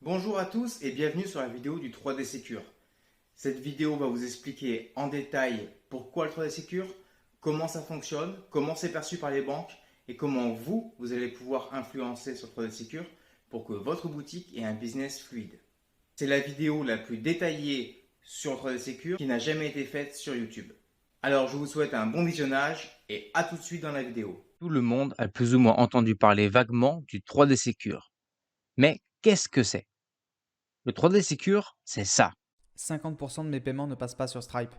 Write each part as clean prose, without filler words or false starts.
Bonjour à tous et bienvenue sur la vidéo du 3D Secure. Cette vidéo va vous expliquer en détail pourquoi le 3D Secure, comment ça fonctionne, comment c'est perçu par les banques et comment vous allez pouvoir influencer sur 3D Secure pour que votre boutique ait un business fluide. C'est la vidéo la plus détaillée sur le 3D Secure qui n'a jamais été faite sur YouTube. Alors je vous souhaite un bon visionnage et à tout de suite dans la vidéo. Tout le monde a plus ou moins entendu parler vaguement du 3D Secure. Mais qu'est-ce que c'est? Le 3D Secure, c'est ça. 50% de mes paiements ne passent pas sur Stripe.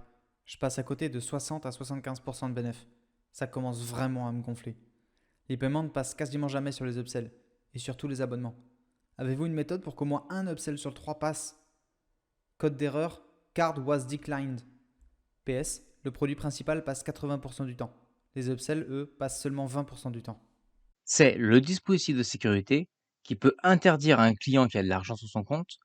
Je passe à côté de 60 à 75% de bénéf. Ça commence vraiment à me gonfler. Les paiements ne passent quasiment jamais sur les upsells et surtout les abonnements. Avez-vous une méthode pour qu'au moins un upsell sur 3 passe? Code d'erreur, card was declined. PS, le produit principal passe 80% du temps. Les upsells, eux, passent seulement 20% du temps. C'est le dispositif de sécurité qui peut interdire à un client qui a de l'argent sur son compte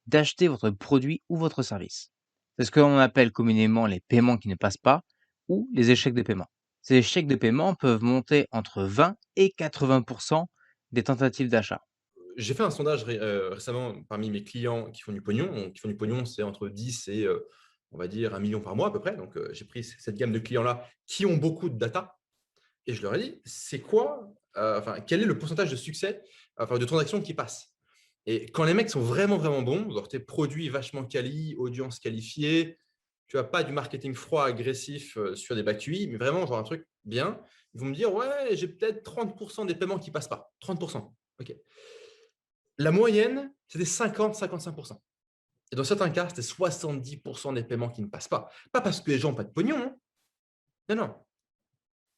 d'acheter votre produit ou votre service. C'est ce que l'on appelle communément les paiements qui ne passent pas ou les échecs de paiement. Ces échecs de paiement peuvent monter entre 20 et 80% des tentatives d'achat. J'ai fait un sondage récemment parmi mes clients qui font du pognon. Donc, qui font du pognon, c'est entre 10 et on va dire 1 million par mois à peu près. Donc, j'ai pris cette gamme de clients-là qui ont beaucoup de data et je leur ai dit, c'est quoi, quel est le pourcentage de succès, de transactions qui passent? Et quand les mecs sont vraiment, vraiment bons, genre tes produits vachement quali, audience qualifiée, tu as pas du marketing froid, agressif sur des bacs QI, mais vraiment genre un truc bien, ils vont me dire, ouais, j'ai peut-être 30% des paiements qui passent pas. 30%. OK. La moyenne, c'était 50-55%. Et dans certains cas, c'était 70% des paiements qui ne passent pas. Pas parce que les gens n'ont pas de pognon, hein. Non, non.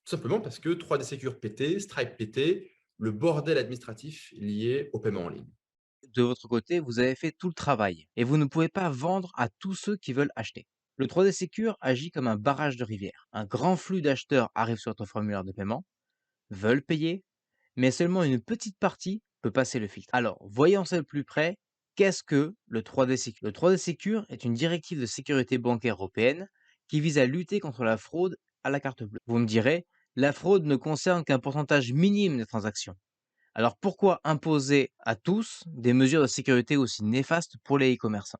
Tout simplement parce que 3D Secure pété, Stripe pété, le bordel administratif lié au paiement en ligne. De votre côté, vous avez fait tout le travail et vous ne pouvez pas vendre à tous ceux qui veulent acheter. Le 3D Secure agit comme un barrage de rivière. Un grand flux d'acheteurs arrive sur votre formulaire de paiement, veulent payer, mais seulement une petite partie peut passer le filtre. Alors, voyons ça de plus près. Qu'est-ce que le 3D Secure? Le 3D Secure est une directive de sécurité bancaire européenne qui vise à lutter contre la fraude à la carte bleue. Vous me direz, la fraude ne concerne qu'un pourcentage minime des transactions. Alors pourquoi imposer à tous des mesures de sécurité aussi néfastes pour les e-commerçants?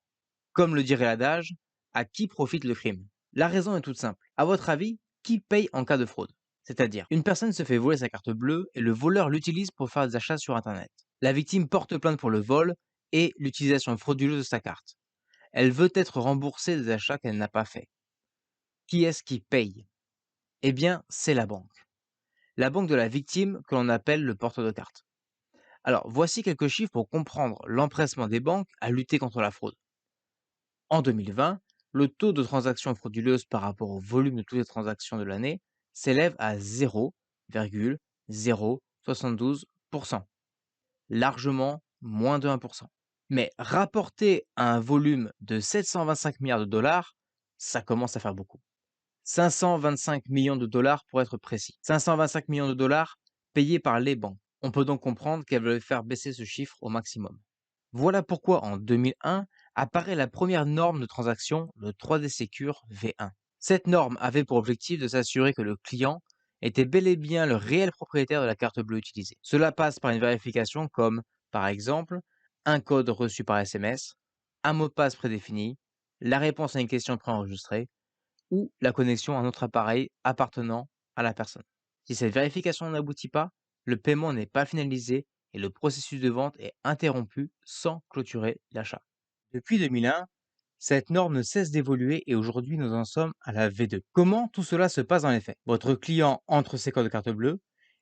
Comme le dirait l'adage, à qui profite le crime? La raison est toute simple. À votre avis, qui paye en cas de fraude? C'est-à-dire, une personne se fait voler sa carte bleue et le voleur l'utilise pour faire des achats sur Internet. La victime porte plainte pour le vol et l'utilisation frauduleuse de sa carte. Elle veut être remboursée des achats qu'elle n'a pas faits. Qui est-ce qui paye? Eh bien, c'est la banque. La banque de la victime que l'on appelle le porteur de carte. Alors, voici quelques chiffres pour comprendre l'empressement des banques à lutter contre la fraude. En 2020, le taux de transactions frauduleuses par rapport au volume de toutes les transactions de l'année s'élève à 0,072%, largement moins de 1%. Mais rapporté à un volume de 725 milliards de dollars, ça commence à faire beaucoup. 525 millions de dollars pour être précis. 525 millions de dollars payés par les banques. On peut donc comprendre qu'elles veulent faire baisser ce chiffre au maximum. Voilà pourquoi en 2001 apparaît la première norme de transaction, le 3D Secure V1. Cette norme avait pour objectif de s'assurer que le client était bel et bien le réel propriétaire de la carte bleue utilisée. Cela passe par une vérification comme, par exemple, un code reçu par SMS, un mot de passe prédéfini, la réponse à une question préenregistrée, ou la connexion à un autre appareil appartenant à la personne. Si cette vérification n'aboutit pas, le paiement n'est pas finalisé et le processus de vente est interrompu sans clôturer l'achat. Depuis 2001, cette norme ne cesse d'évoluer et aujourd'hui nous en sommes à la V2. Comment tout cela se passe dans les faits? Votre client entre ses codes de carte bleue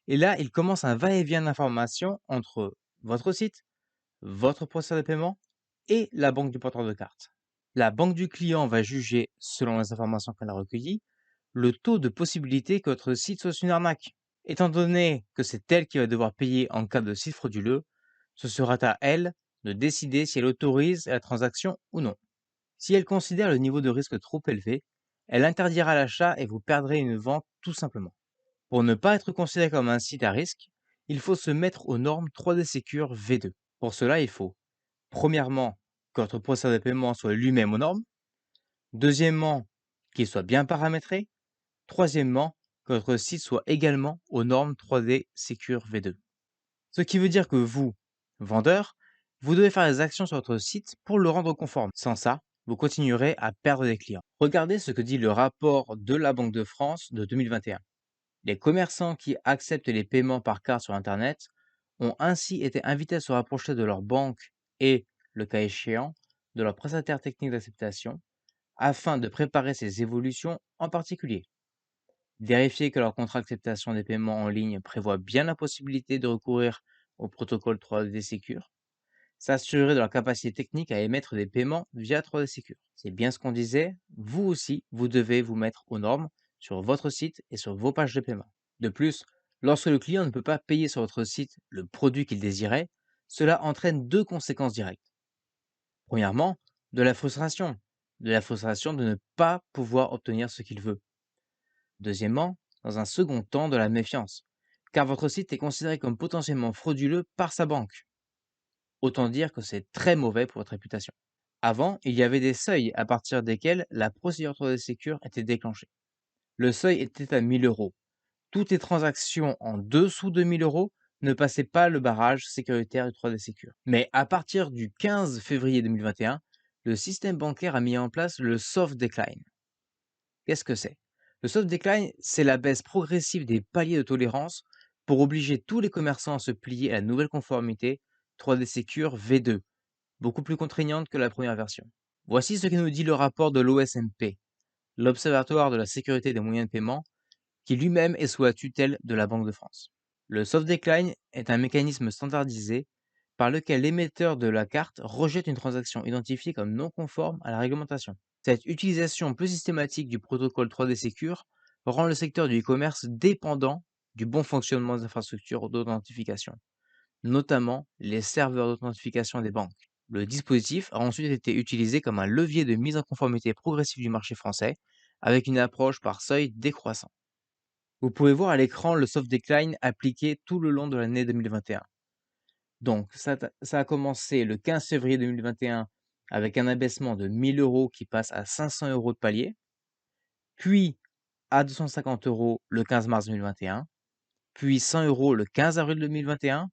et là il commence un va-et-vient d'informations entre votre site, votre processeur de paiement et la banque du porteur de carte. La banque du client va juger, selon les informations qu'elle a recueillies, le taux de possibilité que votre site soit une arnaque. Étant donné que c'est elle qui va devoir payer en cas de site frauduleux, ce sera à elle de décider si elle autorise la transaction ou non. Si elle considère le niveau de risque trop élevé, elle interdira l'achat et vous perdrez une vente tout simplement. Pour ne pas être considéré comme un site à risque, il faut se mettre aux normes 3D Secure V2. Pour cela, il faut, premièrement, que votre processeur de paiement soit lui-même aux normes. Deuxièmement, qu'il soit bien paramétré. Troisièmement, que votre site soit également aux normes 3D Secure V2. Ce qui veut dire que vous, vendeur, Vous devez faire des actions sur votre site pour le rendre conforme. Sans ça, vous continuerez à perdre des clients. Regardez ce que dit le rapport de la Banque de France de 2021. Les commerçants qui acceptent les paiements par carte sur Internet ont ainsi été invités à se rapprocher de leur banque et, le cas échéant, de leur prestataire technique d'acceptation afin de préparer ces évolutions en particulier. Vérifier que leur contrat d'acceptation des paiements en ligne prévoit bien la possibilité de recourir au protocole 3D Secure. S'assurer de leur capacité technique à émettre des paiements via 3D Secure. C'est bien ce qu'on disait, vous aussi, vous devez vous mettre aux normes sur votre site et sur vos pages de paiement. De plus, lorsque le client ne peut pas payer sur votre site le produit qu'il désirait, cela entraîne deux conséquences directes. Premièrement, de la frustration. De la frustration de ne pas pouvoir obtenir ce qu'il veut. Deuxièmement, dans un second temps, de la méfiance, car votre site est considéré comme potentiellement frauduleux par sa banque. Autant dire que c'est très mauvais pour votre réputation. Avant, il y avait des seuils à partir desquels la procédure 3D Secure était déclenchée. Le seuil était à 1000 euros. Toutes les transactions en dessous de 1000 euros ne passaient pas le barrage sécuritaire du 3D Secure. Mais à partir du 15 février 2021, le système bancaire a mis en place le soft decline. Qu'est-ce que c'est? Le soft decline, c'est la baisse progressive des paliers de tolérance pour obliger tous les commerçants à se plier à la nouvelle conformité 3D Secure V2, beaucoup plus contraignante que la première version. Voici ce que nous dit le rapport de l'OSMP, l'Observatoire de la sécurité des moyens de paiement, qui lui-même est sous la tutelle de la Banque de France. Le soft decline est un mécanisme standardisé par lequel l'émetteur de la carte rejette une transaction identifiée comme non conforme à la réglementation. Cette utilisation peu systématique du protocole 3D Secure rend le secteur du e-commerce dépendant du bon fonctionnement des infrastructures d'authentification, notamment les serveurs d'authentification des banques. Le dispositif a ensuite été utilisé comme un levier de mise en conformité progressive du marché français, avec une approche par seuil décroissant. Vous pouvez voir à l'écran le soft decline appliqué tout le long de l'année 2021. Donc, ça a commencé le 15 février 2021 avec un abaissement de 1000 euros qui passe à 500 euros de palier, puis à 250 euros le 15 mars 2021, puis 100 euros le 15 avril 2021,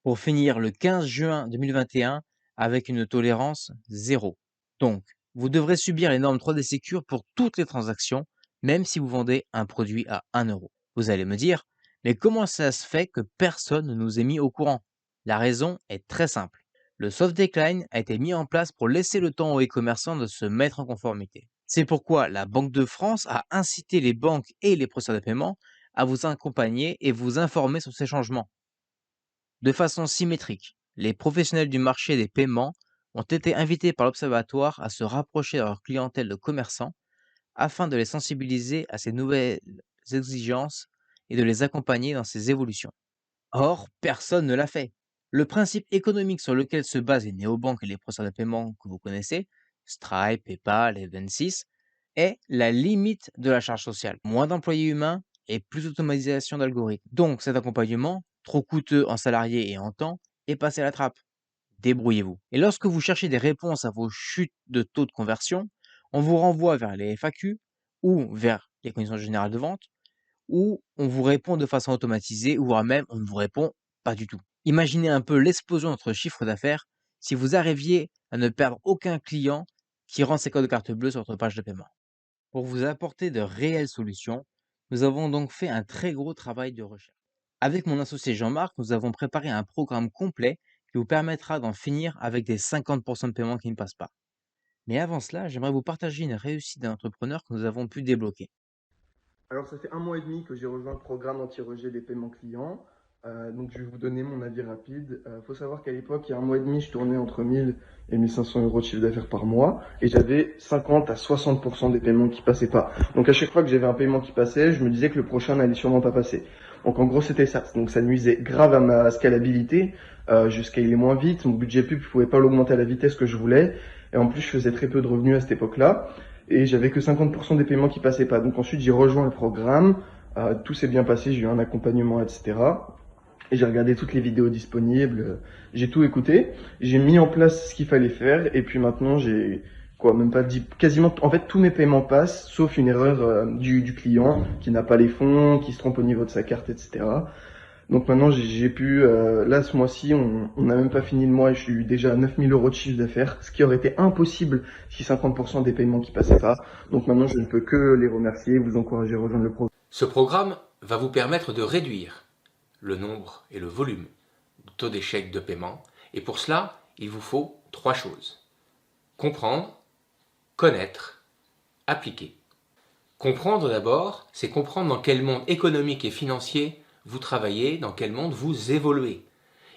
pour finir le 15 juin 2021 avec une tolérance 0. Donc, vous devrez subir les normes 3D Secure pour toutes les transactions, même si vous vendez un produit à 1 euro. Vous allez me dire, mais comment ça se fait que personne ne nous ait mis au courant? La raison est très simple. Le soft decline a été mis en place pour laisser le temps aux e-commerçants de se mettre en conformité. C'est pourquoi la Banque de France a incité les banques et les processeurs de paiement à vous accompagner et vous informer sur ces changements. De façon symétrique, les professionnels du marché des paiements ont été invités par l'Observatoire à se rapprocher de leur clientèle de commerçants afin de les sensibiliser à ces nouvelles exigences et de les accompagner dans ces évolutions. Or, personne ne l'a fait. Le principe économique sur lequel se basent les néobanques et les processeurs de paiement que vous connaissez, Stripe, PayPal et N26, est la limite de la charge sociale. Moins d'employés humains et plus d'automatisation d'algorithmes. Donc cet accompagnement, trop coûteux en salariés et en temps, est passé à la trappe. Débrouillez-vous. Et lorsque vous cherchez des réponses à vos chutes de taux de conversion, on vous renvoie vers les FAQ ou vers les conditions générales de vente, où on vous répond de façon automatisée, ou voire même on ne vous répond pas du tout. Imaginez un peu l'explosion de votre chiffre d'affaires si vous arriviez à ne perdre aucun client qui rend ses codes de carte bleue sur votre page de paiement. Pour vous apporter de réelles solutions, nous avons donc fait un très gros travail de recherche. Avec mon associé Jean-Marc, nous avons préparé un programme complet qui vous permettra d'en finir avec des 50% de paiement qui ne passent pas. Mais avant cela, j'aimerais vous partager une réussite d'un entrepreneur que nous avons pu débloquer. Alors, ça fait 1 mois et demi que j'ai rejoint le programme anti-rejet des paiements clients. Donc, je vais vous donner mon avis rapide. Il faut savoir qu'à l'époque, il y a 1 mois et demi, je tournais entre 1000 et 1500 euros de chiffre d'affaires par mois. Et j'avais 50 à 60% des paiements qui passaient pas. Donc, à chaque fois que j'avais un paiement qui passait, je me disais que le prochain n'allait sûrement pas passer. Donc, en gros, c'était ça. Donc, ça nuisait grave à ma scalabilité. Je scalais moins vite. Mon budget pub, je pouvais pas l'augmenter à la vitesse que je voulais. Et en plus, je faisais très peu de revenus à cette époque-là. Et j'avais que 50% des paiements qui passaient pas. Donc ensuite, j'ai rejoint le programme. Tout s'est bien passé, j'ai eu un accompagnement, etc. Et j'ai regardé toutes les vidéos disponibles. J'ai tout écouté. J'ai mis en place ce qu'il fallait faire. Et puis maintenant, j'ai même pas dit quasiment. En fait, tous mes paiements passent, sauf une erreur du client qui n'a pas les fonds, qui se trompe au niveau de sa carte, etc. Donc maintenant, j'ai pu, là, ce mois-ci, on n'a même pas fini le mois et je suis déjà à 9 000 euros de chiffre d'affaires, ce qui aurait été impossible si 50% des paiements qui passaient pas. Donc maintenant, je ne peux que les remercier et vous encourager à rejoindre le programme. Ce programme va vous permettre de réduire le nombre et le volume du taux d'échec de paiement. Et pour cela, il vous faut 3 choses. Comprendre, connaître, appliquer. Comprendre d'abord, c'est comprendre dans quel monde économique et financier vous travaillez, dans quel monde vous évoluez.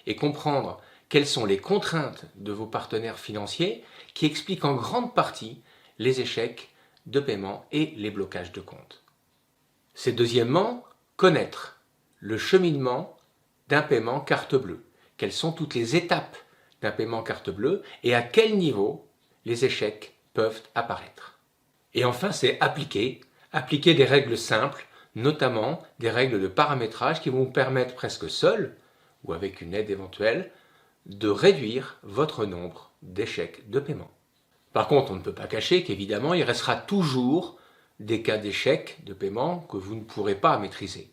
Et comprendre quelles sont les contraintes de vos partenaires financiers qui expliquent en grande partie les échecs de paiement et les blocages de compte. C'est deuxièmement connaître le cheminement d'un paiement carte bleue. Quelles sont toutes les étapes d'un paiement carte bleue et à quel niveau les échecs peuvent apparaître. Et enfin, c'est appliquer des règles simples, notamment des règles de paramétrage qui vont vous permettre presque seul, ou avec une aide éventuelle, de réduire votre nombre d'échecs de paiement. Par contre, on ne peut pas cacher qu'évidemment, il restera toujours des cas d'échec de paiement que vous ne pourrez pas maîtriser.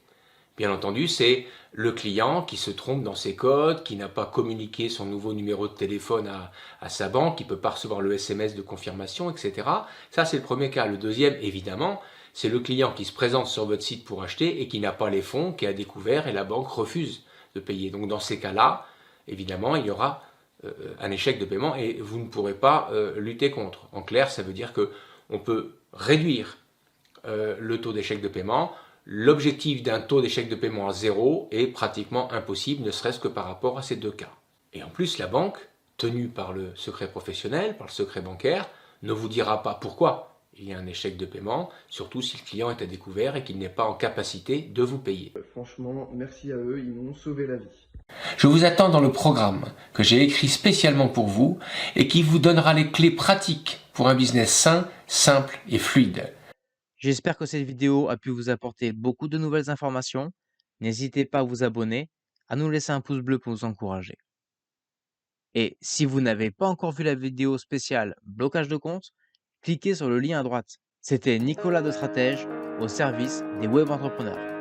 Bien entendu, c'est le client qui se trompe dans ses codes, qui n'a pas communiqué son nouveau numéro de téléphone à sa banque, qui ne peut pas recevoir le SMS de confirmation, etc. Ça, c'est le premier cas. Le deuxième, évidemment, c'est le client qui se présente sur votre site pour acheter et qui n'a pas les fonds, qui a découvert et la banque refuse de payer. Donc dans ces cas-là, évidemment, il y aura un échec de paiement et vous ne pourrez pas lutter contre. En clair, ça veut dire qu'on peut réduire le taux d'échec de paiement. L'objectif d'un taux d'échec de paiement à 0 est pratiquement impossible, ne serait-ce que par rapport à ces deux cas. Et en plus, la banque, tenue par le secret professionnel, par le secret bancaire, ne vous dira pas pourquoi il y a un échec de paiement, surtout si le client est à découvert et qu'il n'est pas en capacité de vous payer. Franchement, merci à eux, ils m'ont sauvé la vie. Je vous attends dans le programme que j'ai écrit spécialement pour vous et qui vous donnera les clés pratiques pour un business sain, simple et fluide. J'espère que cette vidéo a pu vous apporter beaucoup de nouvelles informations. N'hésitez pas à vous abonner, à nous laisser un pouce bleu pour nous encourager. Et si vous n'avez pas encore vu la vidéo spéciale blocage de compte, cliquez sur le lien à droite. C'était Nicolas de Stratège au service des web entrepreneurs.